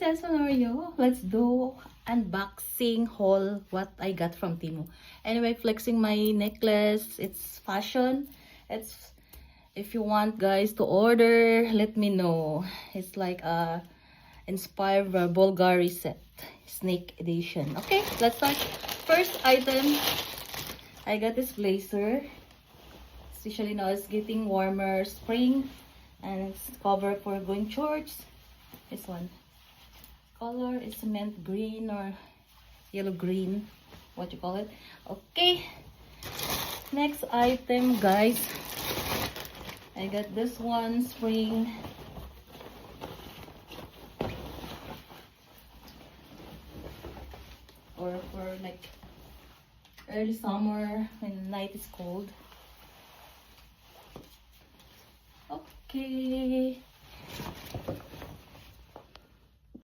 Princess Honorio. Let's do unboxing haul what I got from Temu. Anyway, flexing my necklace. It's fashion. It's if you want guys to order, let me know. It's like a inspired Bulgari set, snake edition. Okay, let's start. First item, I got this blazer. Especially now it's getting warmer, spring, and it's cover for going church. This one color is cement green or yellow green, what you call it. Okay, next item guys, I got this one spring or for like early summer when the night is cold. Okay,